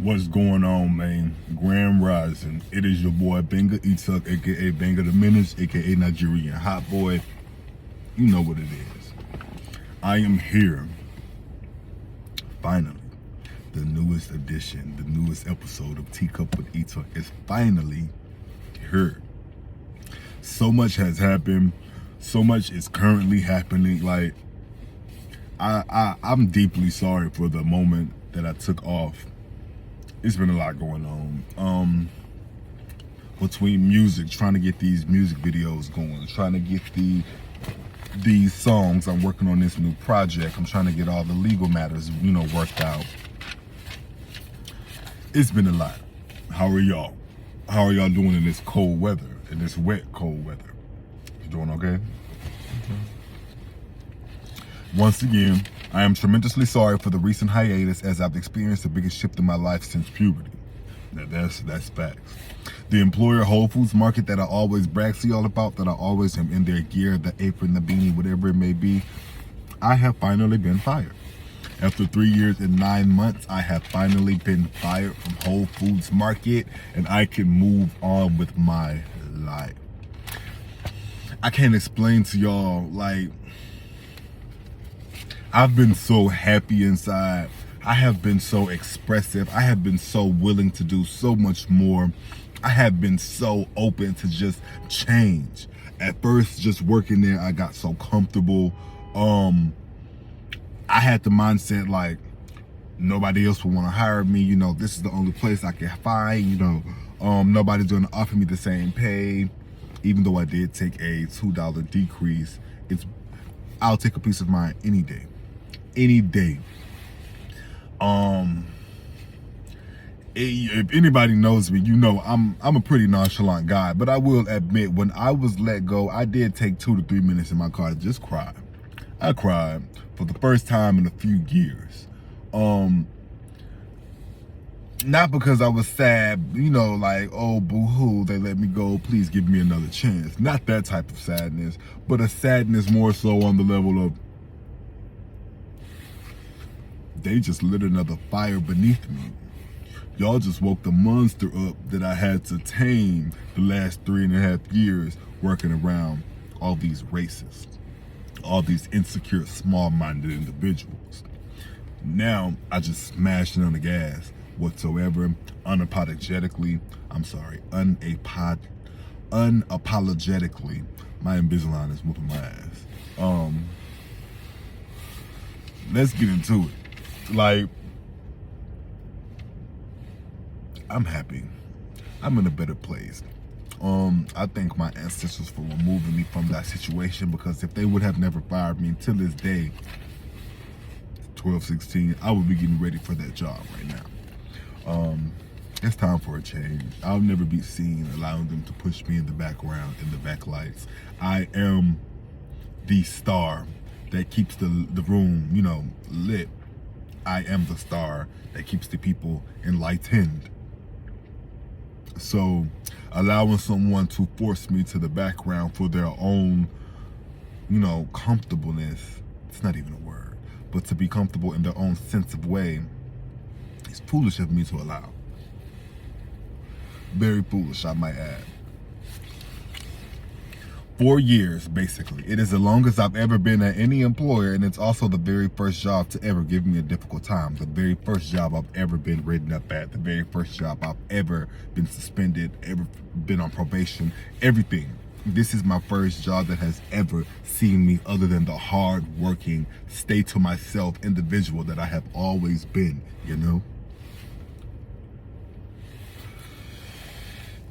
What's going on, man? Grand Rising. It is your boy Benga Etuk, aka Benga the Menace, aka Nigerian Hot Boy. You know what it is. I am here. Finally. The newest edition, the newest episode of Teacup with Etuk is finally here. So much has happened. So much is currently happening. Like, I'm deeply sorry for the moment that I took off. It's been a lot going on. Between music, trying to get these music videos going, trying to get these songs. I'm working on this new project. I'm trying to get all the legal matters, worked out. It's been a lot. How are y'all? How are y'all doing in this cold weather, in this wet, cold weather? You doing okay? Once again, I am tremendously sorry for the recent hiatus, as I've experienced the biggest shift in my life since puberty. That's facts. The employer Whole Foods market that I always brag to y'all about, that I always am in their gear, the apron, the beanie, whatever it may be, I have finally been fired. After 3 years and 9 months, I have finally been fired from Whole Foods market, and I can move on with my life. I can't explain to y'all, like, I've been so happy inside. I have been so expressive. I have been so willing to do so much more. I have been so open to just change. At first, just working there, I got so comfortable. I had the mindset like nobody else would want to hire me. This is the only place I can find. Nobody's going to offer me the same pay. Even though I did take a $2 decrease, I'll take a piece of mine any day. Any day. If anybody knows me, I'm a pretty nonchalant guy, but I will admit, when I was let go, I did take 2 to 3 minutes in my car to just cry. I cried for the first time in a few years. Not because I was sad, like, oh, boo-hoo, they let me go, please give me another chance. Not that type of sadness, but a sadness more so on the level of, they just lit another fire beneath me. Y'all just woke the monster up that I had to tame the last 3.5 years working around all these racists, all these insecure, small-minded individuals. Now, I just smashed it on the gas whatsoever, unapologetically. My Invisalign is whooping my ass. Let's get into it. Like, I'm happy. I'm in a better place. I thank my ancestors for removing me from that situation, because if they would have never fired me till this day, 12-16, I would be getting ready for that job right now. It's time for a change. I'll never be seen allowing them to push me in the background, in the backlights. I am the star that keeps the room, lit. I am the star that keeps the people enlightened. So allowing someone to force me to the background for their own, comfortableness, it's not even a word, but to be comfortable in their own sense of way, it's foolish of me to allow. Very foolish, I might add. 4 years, basically. It is the longest I've ever been at any employer, and it's also the very first job to ever give me a difficult time. The very first job I've ever been written up at. The very first job I've ever been suspended, ever been on probation, everything. This is my first job that has ever seen me other than the hard-working, stay-to-myself individual that I have always been,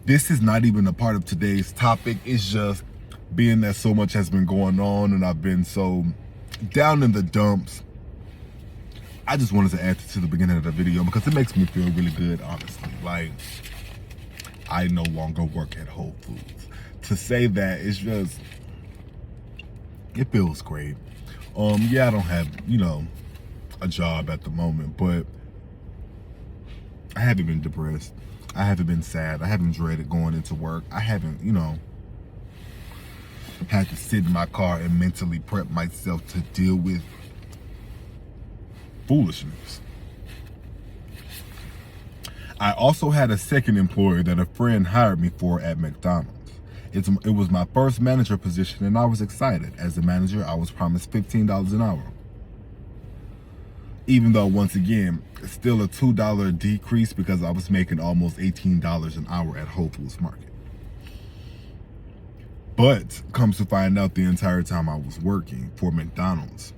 This is not even a part of today's topic. It's just being that so much has been going on and I've been so down in the dumps. I just wanted to add it to the beginning of the video because it makes me feel really good, honestly. Like, I no longer work at Whole Foods. To say that, it's just, it feels great. Yeah, I don't have, a job at the moment, but I haven't been depressed. I haven't been sad. I haven't dreaded going into work. I haven't, had to sit in my car and mentally prep myself to deal with foolishness. I also had a second employer that a friend hired me for at McDonald's. It was my first manager position, and I was excited. As a manager, I was promised $15 an hour. Even though, once again, it's still a $2 decrease because I was making almost $18 an hour at Whole Foods Market. But comes to find out, the entire time I was working for McDonald's,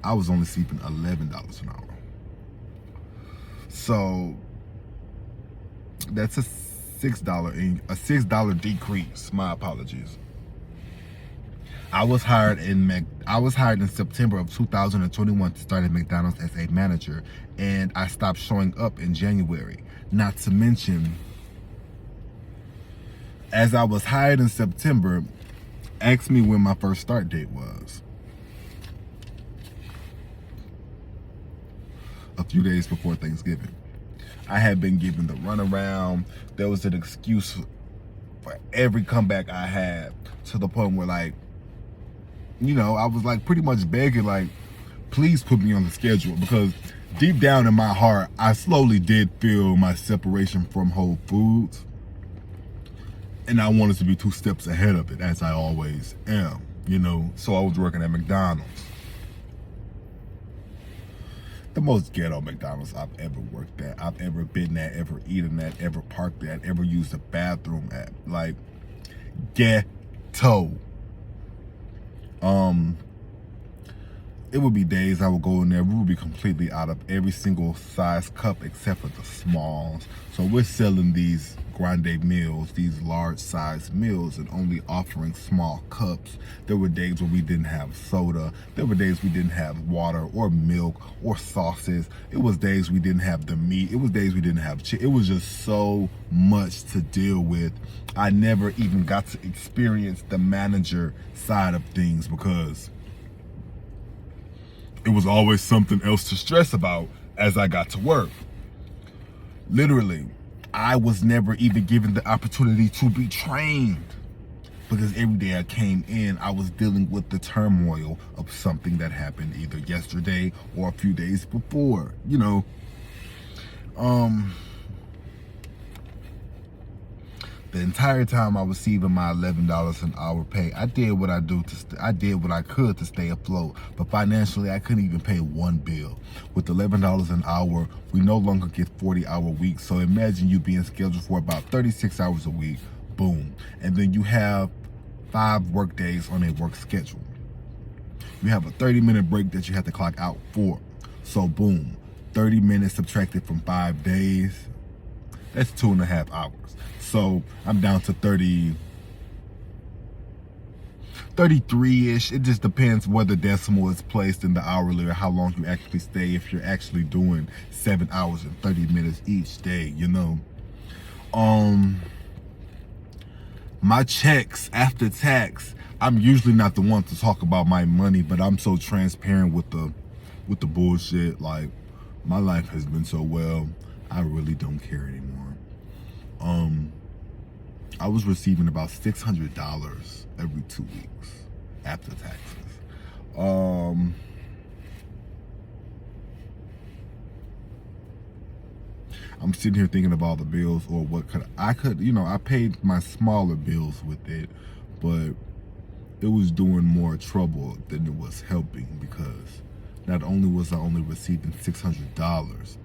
I was only receiving $11 an hour. So that's a $6 decrease. My apologies. I was hired in September of 2021 to start at McDonald's as a manager, and I stopped showing up in January. Not to mention, as I was hired in September, ask me when my first start date was. A few days before Thanksgiving. I had been given the runaround. There was an excuse for every comeback I had, to the point where, like, you know, I was like pretty much begging, like, please put me on the schedule, because deep down in my heart, I slowly did feel my separation from Whole Foods, and I wanted to be 2 steps ahead of it, as I always am, you know. So I was working at McDonald's. The most ghetto McDonald's I've ever worked at, I've ever been at, ever eaten at, ever parked at, ever used a bathroom at. Like, ghetto. It would be days I would go in there, we would be completely out of every single size cup except for the smalls. So we're selling these grande meals, these large size meals, and only offering small cups. There were days where we didn't have soda. There were days we didn't have water or milk or sauces. It was days we didn't have the meat. It was days we didn't have chicken. It was just so much to deal with. I never even got to experience the manager side of things because it was always something else to stress about as I got to work. Literally, I was never even given the opportunity to be trained, because every day I came in, I was dealing with the turmoil of something that happened either yesterday or a few days before, you know. The entire time I was receiving my $11 an hour pay, I did what I could to stay afloat. But financially, I couldn't even pay one bill. With $11 an hour, we no longer get 40-hour weeks. So imagine you being scheduled for about 36 hours a week. Boom. And then you have 5 work days on a work schedule. You have a 30-minute break that you have to clock out for. So boom, 30 minutes subtracted from 5 days, that's 2.5 hours. So I'm down to 33-ish. It just depends where the decimal is placed in the hourly or how long you actually stay, if you're actually doing 7 hours and 30 minutes each day, you know. My checks after tax, I'm usually not the one to talk about my money, but I'm so transparent with the bullshit. Like, my life has been so well, I really don't care anymore. I was receiving about $600 every 2 weeks after taxes. I'm sitting here thinking of all the bills, or what I could, you know, I paid my smaller bills with it, but it was doing more trouble than it was helping, because not only was I only receiving $600,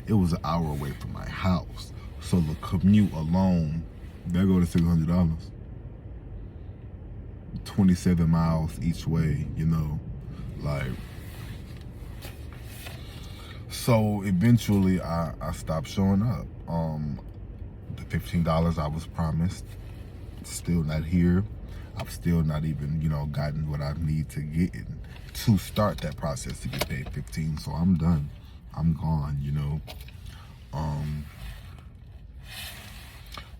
it was an hour away from my house. So the commute alone, there go to $600. 27 miles each way, you know, like. So eventually I stopped showing up. The $15 I was promised, still not here. I've still not even, you know, gotten what I need to get in to start that process to get paid $15. So I'm done. I'm gone, you know.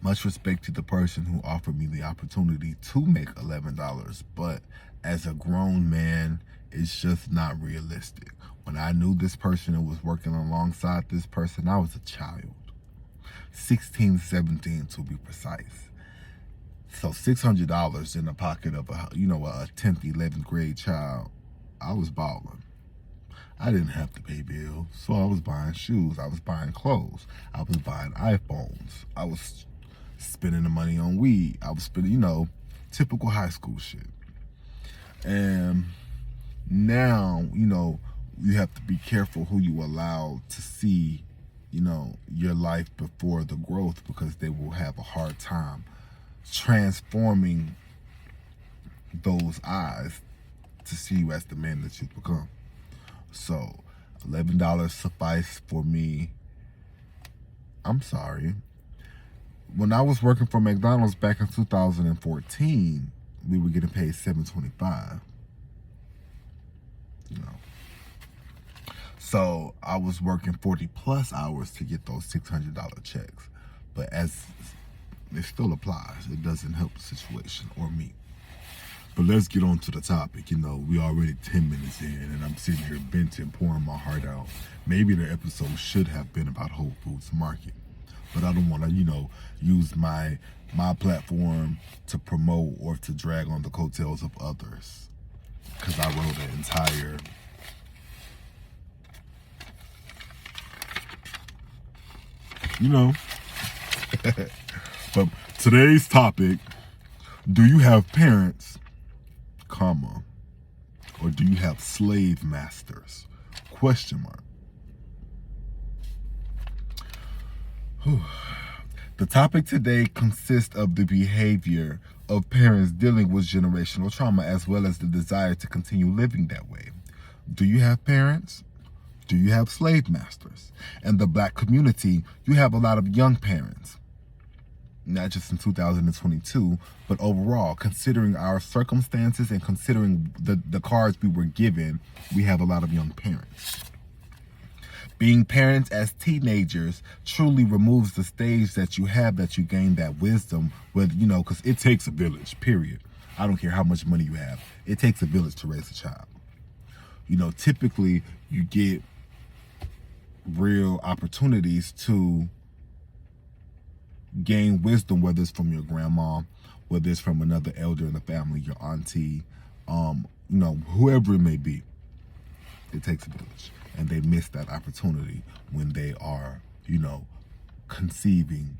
Much respect to the person who offered me the opportunity to make $11, but as a grown man, it's just not realistic. When I knew this person and was working alongside this person, I was a child. 16, 17 to be precise. So $600 in the pocket of a 10th, 11th grade child, I was balling. I didn't have to pay bills, so I was buying shoes, I was buying clothes, I was buying iPhones, I was spending the money on weed, I was spending, typical high school shit. And now, you have to be careful who you allow to see, your life before the growth, because they will have a hard time transforming those eyes to see you as the man that you've become. So $11 sufficed for me. I'm sorry. When I was working for McDonald's back in 2014, we were getting paid $7.25. So I was working 40 plus hours to get those $600 checks. But as it still applies, it doesn't help the situation or me. But let's get on to the topic. We already 10 minutes in, and I'm sitting here venting, pouring my heart out. Maybe the episode should have been about Whole Foods Market, but I don't want to, use my platform to promote or to drag on the coattails of others, because I wrote an entire But today's topic: do you have parents, or do you have slave masters? ? The topic today consists of the behavior of parents dealing with generational trauma, as well as the desire to continue living that way. Do you have parents? Do you have slave masters? In the Black community, you have a lot of young parents. Not just in 2022, but overall, considering our circumstances and considering the cards we were given, we have a lot of young parents. Being parents as teenagers truly removes the stage that you have, that you gain that wisdom with, because it takes a village, period. I don't care how much money you have. It takes a village to raise a child. Typically you get real opportunities to gain wisdom, whether it's from your grandma, whether it's from another elder in the family, your auntie, whoever it may be. It takes a village, and they miss that opportunity when they are, conceiving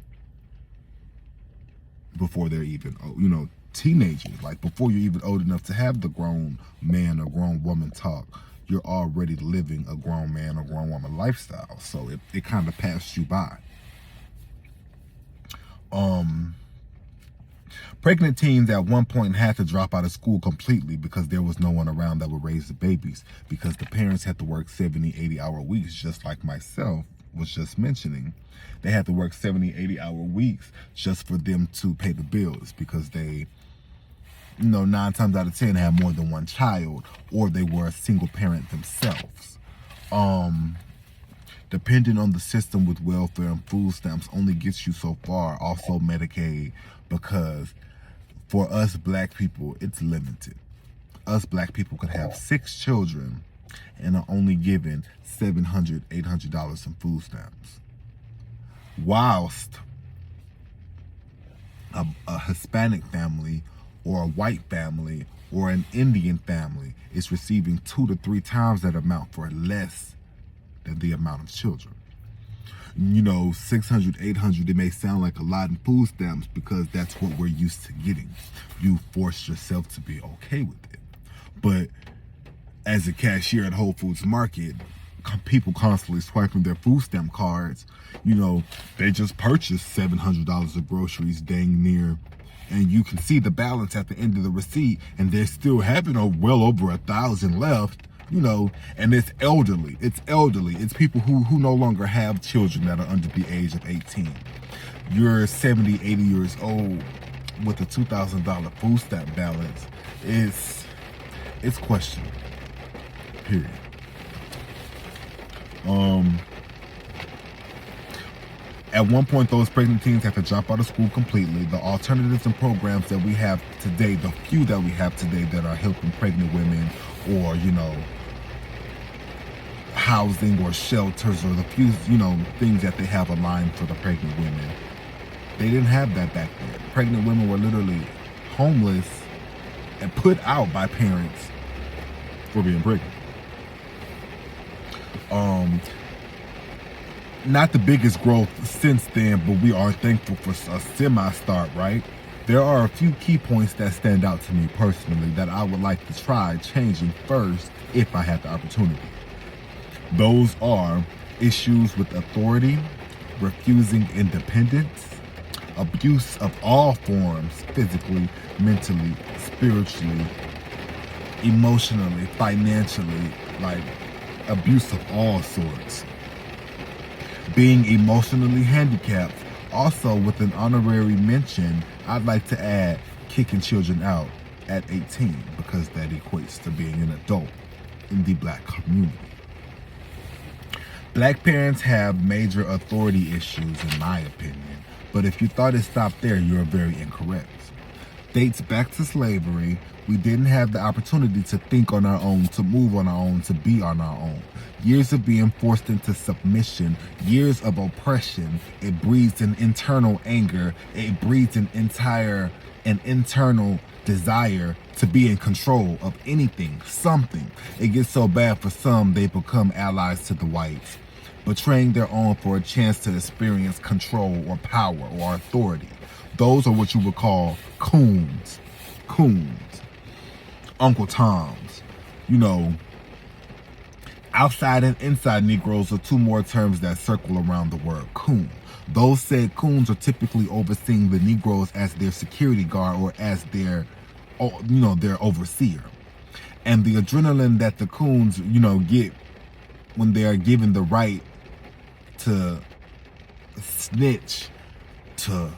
before they're even, teenagers. Like before you're even old enough to have the grown man or grown woman talk, you're already living a grown man or grown woman lifestyle. So it kind of passed you by. Pregnant teens at one point had to drop out of school completely because there was no one around that would raise the babies, because the parents had to work 70, 80-hour weeks, just like myself was just mentioning. They had to work 70, 80-hour weeks just for them to pay the bills, because they, 9 times out of 10 had more than one child, or they were a single parent themselves. Depending on the system with welfare and food stamps only gets you so far. Also Medicaid, because for us Black people, it's limited. Us Black people could have 6 children and are only given $700, $800 in food stamps. Whilst a Hispanic family or a white family or an Indian family is receiving 2 to 3 times that amount for less than the amount of children. 600, 800, it may sound like a lot in food stamps because that's what we're used to getting. You forced yourself to be okay with it. But as a cashier at Whole Foods Market, people constantly swiping their food stamp cards, they just purchased $700 of groceries dang near, and you can see the balance at the end of the receipt, and they're still having well over 1,000 left. And it's elderly. It's people who no longer have children that are under the age of 18. You're 70, 80 years old with a $2,000 food stamp balance. It's questionable. Period. At one point, those pregnant teens have to drop out of school completely. The alternatives and programs that we have today, the few that we have today that are helping pregnant women, or, housing or shelters, or the few, things that they have aligned for the pregnant women, they didn't have that back then. Pregnant women were literally homeless and put out by parents for being pregnant. Not the biggest growth since then, but we are thankful for a semi-start, right? There are a few key points that stand out to me personally that I would like to try changing first if I had the opportunity. Those are issues with authority, refusing independence, abuse of all forms, physically, mentally, spiritually, emotionally, financially, like abuse of all sorts. Being emotionally handicapped. Also, with an honorary mention, I'd like to add kicking children out at 18 because that equates to being an adult in the Black community. Black parents have major authority issues, in my opinion, but if you thought it stopped there, you're very incorrect. Dates back to slavery, we didn't have the opportunity to think on our own, to move on our own, to be on our own. Years of being forced into submission, years of oppression, it breeds an internal anger, it breeds an internal desire to be in control of anything, something. It gets so bad for some, they become allies to the whites, betraying their own for a chance to experience control or power or authority. Those are what you would call coons, Uncle Toms. You know, outside and inside Negroes are two more terms that circle around the word coon. Those said coons are typically overseeing the Negroes as their security guard or as their overseer. And the adrenaline that the coons, get when they are given the right to snitch, to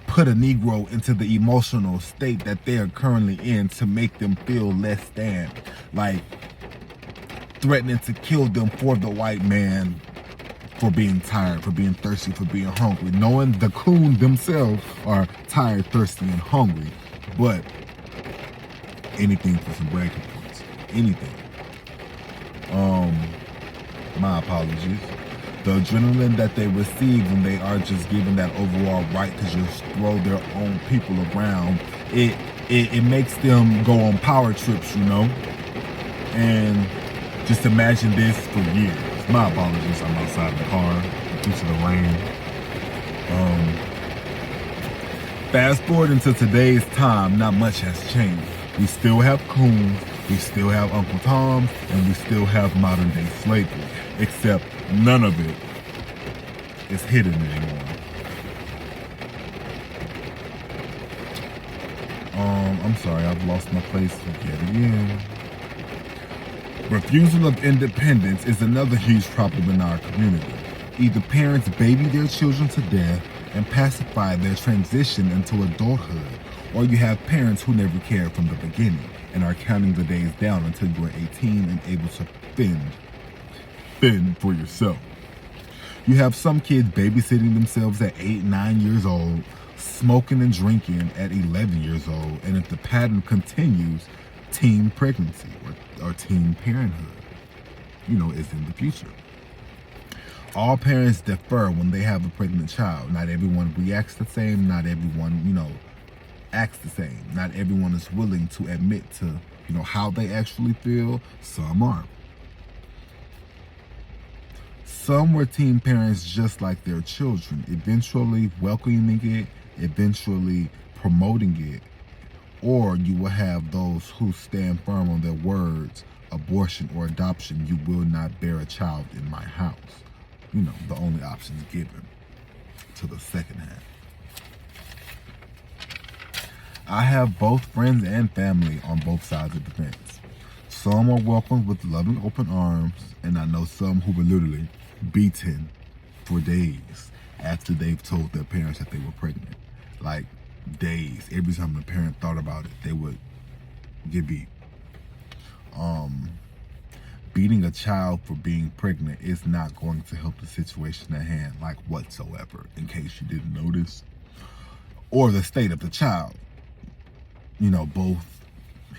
put a Negro into the emotional state that they are currently in, to make them feel less than, like threatening to kill them for the white man, for being tired, for being thirsty, for being hungry, knowing the coon themselves are tired, thirsty, and hungry, but anything for some bragging points, anything. My apologies. The adrenaline that they receive when they are just given that overall right to just throw their own people around, it makes them go on power trips, and just imagine this for years. My apologies, I'm outside the car due to the rain. Fast forward into today's time, not much has changed. We still have coons, we still have Uncle Toms, and we still have modern day slavery, except none of it is hidden anymore. I'm sorry, I've lost my place yet again. Refusal of independence is another huge problem in our community. Either parents baby their children to death and pacify their transition into adulthood, or you have parents who never cared from the beginning and are counting the days down until you are 18 and able to fend for yourself. You have some kids babysitting themselves at 8, 9 years old, smoking and drinking at 11 years old, and if the pattern continues, teen pregnancy or teen parenthood, is in the future. All parents defer when they have a pregnant child. Not everyone reacts the same. Not everyone, acts the same. Not everyone is willing to admit to, how they actually feel. Some are. Some were teen parents just like their children, eventually welcoming it, eventually promoting it. Or you will have those who stand firm on their words, abortion or adoption. You will not bear a child in my house. The only options given to the second half. I have both friends and family on both sides of the fence. Some are welcomed with loving open arms, and I know some who were literally beaten for days after they've told their parents that they were pregnant. Like days. Every time the parent thought about it, they would get beat. Beating a child for being pregnant is not going to help the situation at hand, like whatsoever, in case you didn't notice. Or the state of the child, both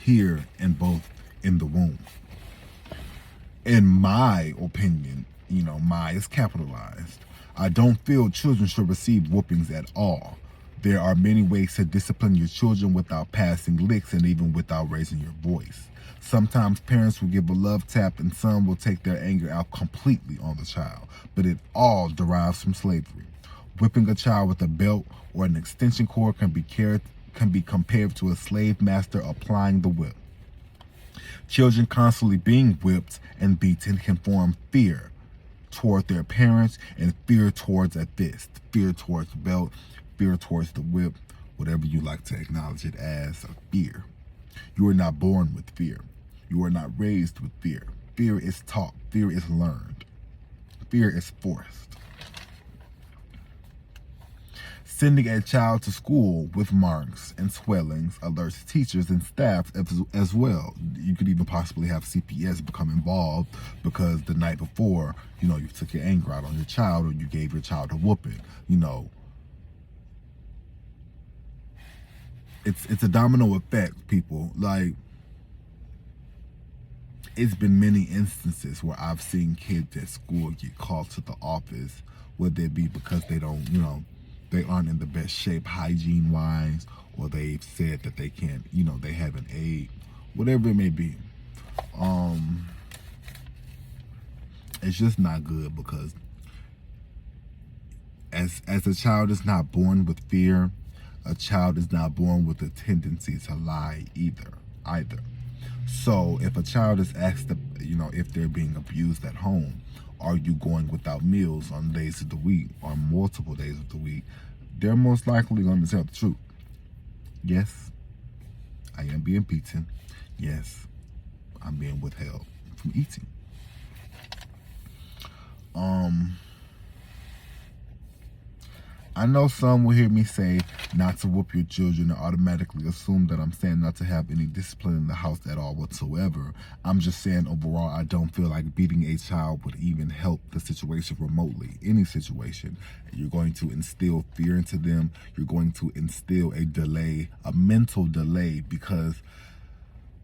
here and both in the womb. In my opinion, my is capitalized. I don't feel children should receive whoopings at all. There are many ways to discipline your children without passing licks and even without raising your voice. Sometimes parents will give a love tap and some will take their anger out completely on the child, but it all derives from slavery. Whipping a child with a belt or an extension cord can be compared to a slave master applying the whip. Children constantly being whipped and beaten can form fear toward their parents and fear towards a fist, fear towards the belt, fear towards the whip, whatever you like to acknowledge it as, a fear. You are not born with fear. You are not raised with fear. Fear is taught. Fear is learned. Fear is forced. Sending a child to school with marks and swellings alerts teachers and staff as well. You could even possibly have CPS become involved because the night before, you took your anger out on your child or you gave your child a whooping. It's a domino effect, people. Like, it's been many instances where I've seen kids at school get called to the office, whether it be because they don't, they aren't in the best shape hygiene wise, or they've said that they can't, they haven't ate, whatever it may be. It's just not good, because as a child is not born with fear, a child is not born with a tendency to lie either. So if a child is asked, if they're being abused at home, are you going without meals on days of the week or multiple days of the week, they're most likely going to tell the truth. Yes, I am being beaten. Yes, I'm being withheld from eating. I know some will hear me say not to whoop your children and automatically assume that I'm saying not to have any discipline in the house at all whatsoever. I'm just saying overall, I don't feel like beating a child would even help the situation remotely. Any situation. You're going to instill fear into them. You're going to instill a delay, a mental delay, because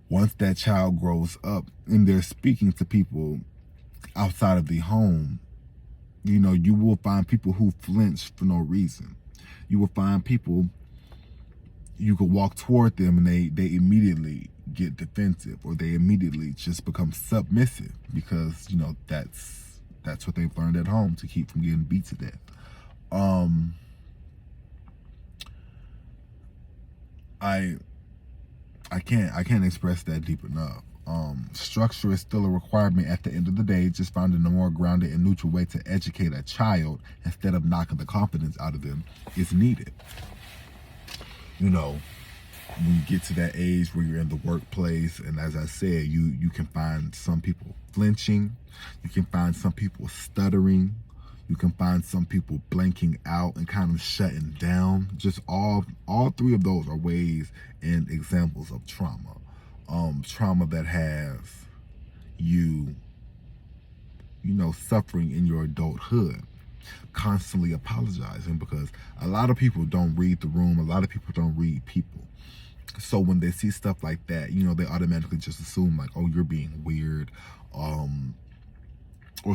once that child grows up and they're speaking to people outside of the home, you will find people who flinch for no reason. You will find people, you could walk toward them and they immediately get defensive, or they immediately just become submissive because, that's what they've learned at home to keep from getting beat to death. I can't express that deep enough. Structure is still a requirement at the end of the day. Just finding a more grounded and neutral way to educate a child instead of knocking the confidence out of them is needed. When you get to that age where you're in the workplace, and as I said, you can find some people flinching, you can find some people stuttering, you can find some people blanking out and kind of shutting down. Just all three of those are ways and examples of trauma. Trauma that has you, suffering in your adulthood, constantly apologizing, because a lot of people don't read the room. A lot of people don't read people. So when they see stuff like that, they automatically just assume like, oh, you're being weird. Or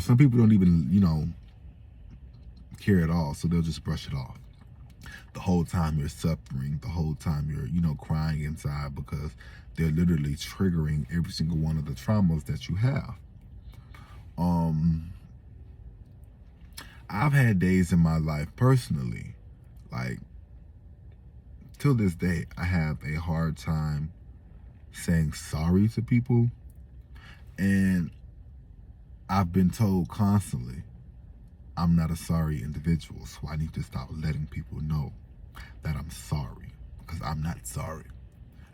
some people don't even, care at all. So they'll just brush it off. The whole time you're suffering, the whole time you're, crying inside, because they're literally triggering every single one of the traumas that you have. I've had days in my life personally, like, till this day, I have a hard time saying sorry to people. And I've been told constantly, I'm not a sorry individual, so I need to stop letting people know that I'm sorry, because I'm not sorry.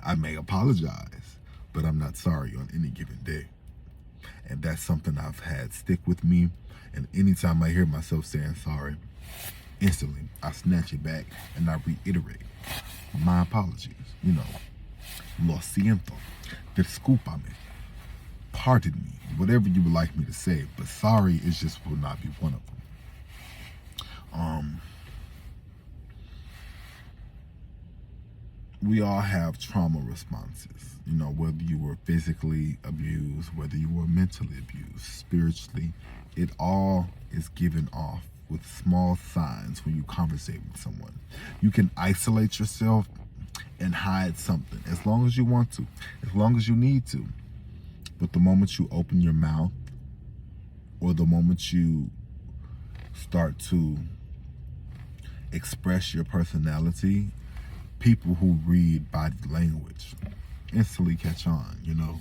I may apologize, but I'm not sorry on any given day. And that's something I've had stick with me. And anytime I hear myself saying sorry, instantly I snatch it back and I reiterate my apologies. Lo siento, discúlpame, pardon me, whatever you would like me to say, but sorry is just will not be one of them. We all have trauma responses, whether you were physically abused, whether you were mentally abused, spiritually, it all is given off with small signs when you conversate with someone. You can isolate yourself and hide something as long as you want to, as long as you need to. But the moment you open your mouth, or the moment you start to express your personality, people who read body language instantly catch on, you know.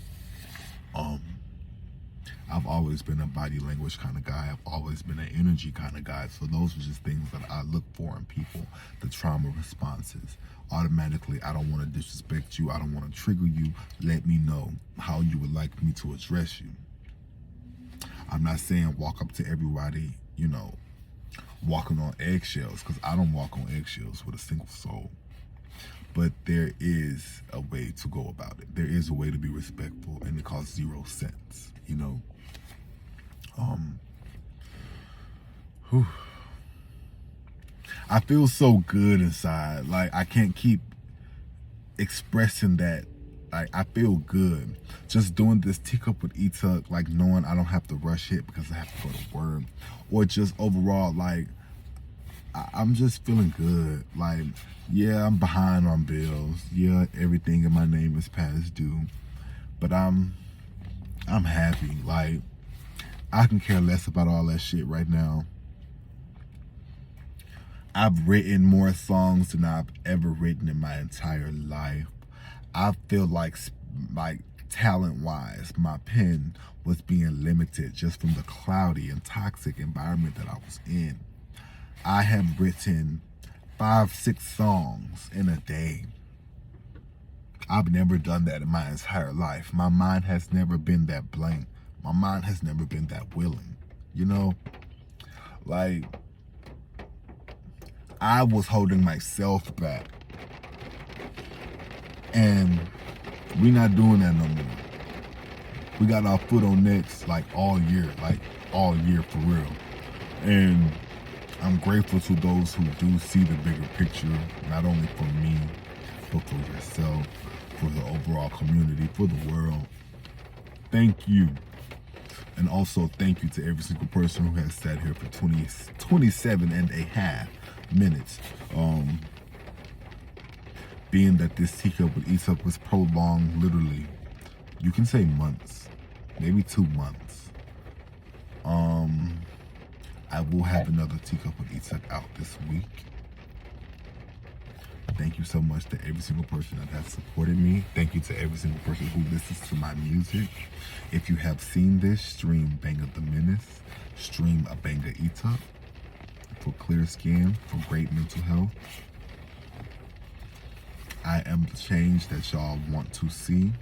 I've always been a body language kind of guy. I've always been an energy kind of guy. So those are just things that I look for in people, the trauma responses. Automatically, I don't want to disrespect you. I don't want to trigger you. Let me know how you would like me to address you. I'm not saying walk up to everybody, you know, walking on eggshells, because I don't walk on eggshells with a single soul. But there is a way to go about it. There is a way to be respectful, and it costs 0 cents, you know. I feel so good inside. Like, I can't keep expressing that. Like, I feel good just doing this Teacup with Etuk, like knowing I don't have to rush it because I have to go to work, or just overall, like, I'm just feeling good. Like, yeah, I'm behind on bills. Yeah, everything in my name is past due, but I'm happy. Like, I can care less about all that shit right now. I've written more songs than I've ever written in my entire life. I feel like talent-wise, my pen was being limited just from the cloudy and toxic environment that I was in. I have written 5-6 songs in a day. I've never done that in my entire life. My mind has never been that blank. My mind has never been that willing. You know? Like, I was holding myself back. And we not doing that no more. We got our foot on necks like all year for real. And I'm grateful to those who do see the bigger picture, not only for me, but for yourself, for the overall community, for the world. Thank you. And also thank you to every single person who has sat here for 27 and a half minutes. Being that this Teacup with Etuk was prolonged, literally, you can say months, maybe 2 months. I will have another Teacup with Etuk out this week. Thank you so much to every single person that has supported me. Thank you to every single person who listens to my music. If you have seen this, stream Banger the Menace, stream a Banger Etuk for clear skin, for great mental health. I am the change that y'all want to see.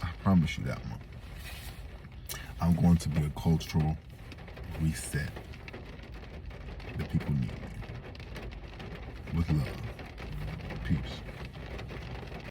I promise you that one. I'm going to be a cultural reset. The people need me. With love. Peace.